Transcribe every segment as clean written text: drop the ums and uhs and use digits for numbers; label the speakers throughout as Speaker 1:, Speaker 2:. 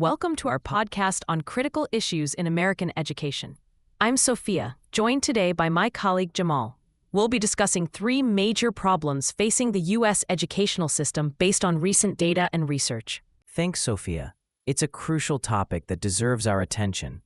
Speaker 1: Welcome to our podcast on critical issues in American education. I'm Sophia, joined today by my colleague Jamal. We'll be discussing three major problems facing the U.S. educational system based on recent data and research.
Speaker 2: Thanks, Sophia. It's a crucial topic that deserves our attention.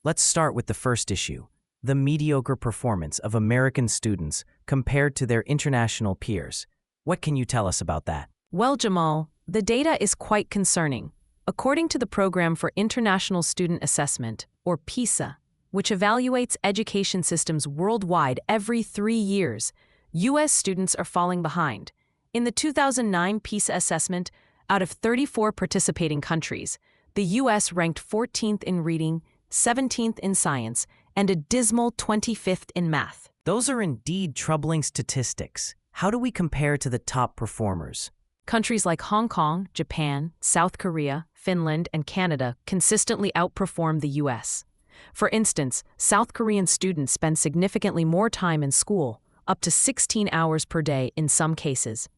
Speaker 2: Let's start with the first issue, the mediocre performance of American students compared to their international peers. What can you tell us about that?
Speaker 1: Well, Jamal, the data is quite concerning. According to the Program for International Student Assessment, or PISA, which evaluates education systems worldwide every 3 years, U.S. students are falling behind. In the 2009 PISA assessment, out of 34 participating countries, the U.S. ranked 14th in reading, 17th in science, and a dismal 25th in math.
Speaker 2: Those are indeed troubling statistics. How do we compare to the top performers?
Speaker 1: Countries like Hong Kong, Japan, South Korea, Finland, and Canada consistently outperform the U.S. For instance, South Korean students spend significantly more time in school, up to 16 hours per day in some cases.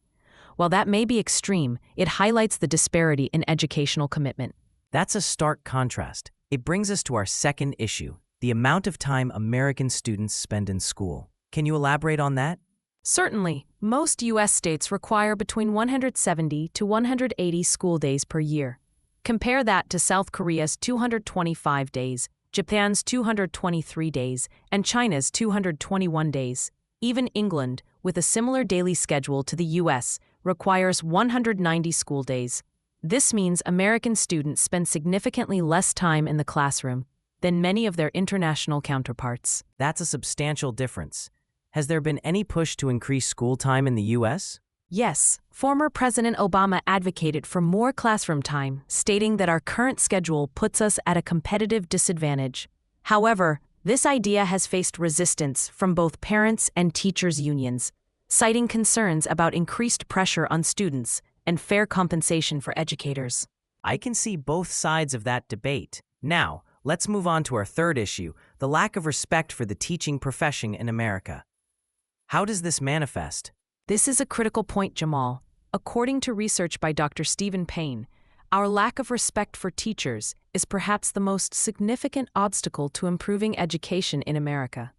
Speaker 1: While that may be extreme, it highlights the disparity in educational commitment.
Speaker 2: That's a stark contrast. It brings us to our second issue, the amount of time American students spend in school. Can you elaborate on that?
Speaker 1: Certainly, most U.S. states require between 170 to 180 school days per year. Compare that to South Korea's 225 days, Japan's 223 days, and China's 221 days. Even England, with a similar daily schedule to the U.S., requires 190 school days. This means American students spend significantly less time in the classroom than many of their international counterparts.
Speaker 2: That's a substantial difference. Has there been any push to increase school time in the U.S.?
Speaker 1: Yes, former President Obama advocated for more classroom time, stating that our current schedule puts us at a competitive disadvantage. However, this idea has faced resistance from both parents and teachers' unions, citing concerns about increased pressure on students and fair compensation for educators.
Speaker 2: I can see both sides of that debate. Now, let's move on to our third issue, the lack of respect for the teaching profession in America. How does this manifest?
Speaker 1: This is a critical point, Jamal. According to research by Dr. Stephen Payne, our lack of respect for teachers is perhaps the most significant obstacle to improving education in America.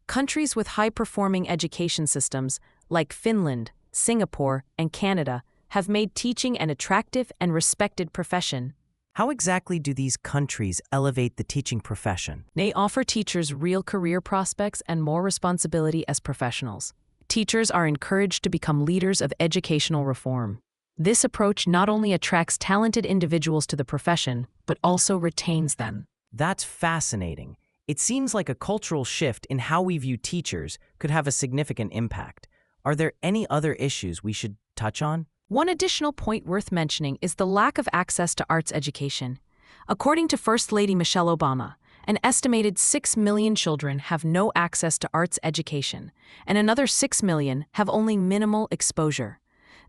Speaker 1: Countries with high-performing education systems, like Finland, Singapore, and Canada, have made teaching an attractive and respected profession.
Speaker 2: How exactly do these countries elevate the teaching profession?
Speaker 1: They offer teachers real career prospects and more responsibility as professionals. Teachers are encouraged to become leaders of educational reform. This approach not only attracts talented individuals to the profession, but also retains them.
Speaker 2: That's fascinating. It seems like a cultural shift in how we view teachers could have a significant impact. Are there any other issues we should touch on?
Speaker 1: One additional point worth mentioning is the lack of access to arts education. According to First Lady Michelle Obama, an estimated 6 million children have no access to arts education, and another 6 million have only minimal exposure.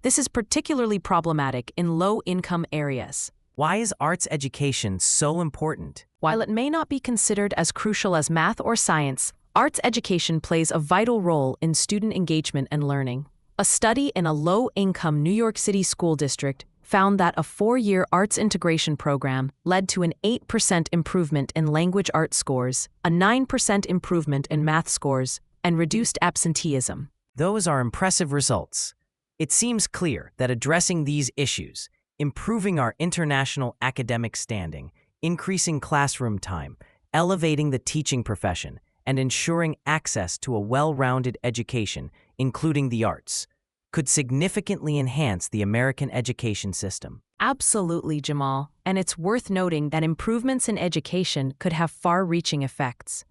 Speaker 1: This is particularly problematic in low-income areas.
Speaker 2: Why is arts education so important?
Speaker 1: While it may not be considered as crucial as math or science, arts education plays a vital role in student engagement and learning. A study in a low-income New York City school district found that a 4-year arts integration program led to an 8% improvement in language arts scores, a 9% improvement in math scores, and reduced absenteeism.
Speaker 2: Those are impressive results. It seems clear that addressing these issues, improving our international academic standing, increasing classroom time, elevating the teaching profession, and ensuring access to a well-rounded education, including the arts, could significantly enhance the American education system.
Speaker 1: Absolutely, Jamal, and it's worth noting that improvements in education could have far-reaching effects.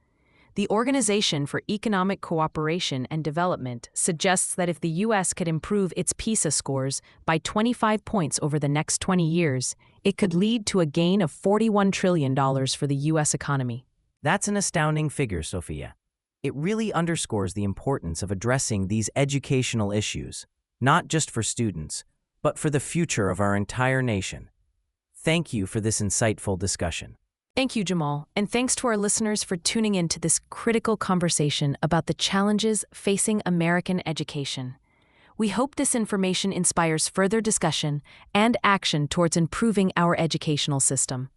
Speaker 1: The Organization for Economic Cooperation and Development suggests that if the U.S. could improve its PISA scores by 25 points over the next 20 years, it could lead to a gain of $41 trillion for the U.S. economy.
Speaker 2: That's an astounding figure, Sophia. It really underscores the importance of addressing these educational issues, not just for students, but for the future of our entire nation. Thank you for this insightful discussion.
Speaker 1: Thank you, Jamal, and thanks to our listeners for tuning in to this critical conversation about the challenges facing American education. We hope this information inspires further discussion and action towards improving our educational system.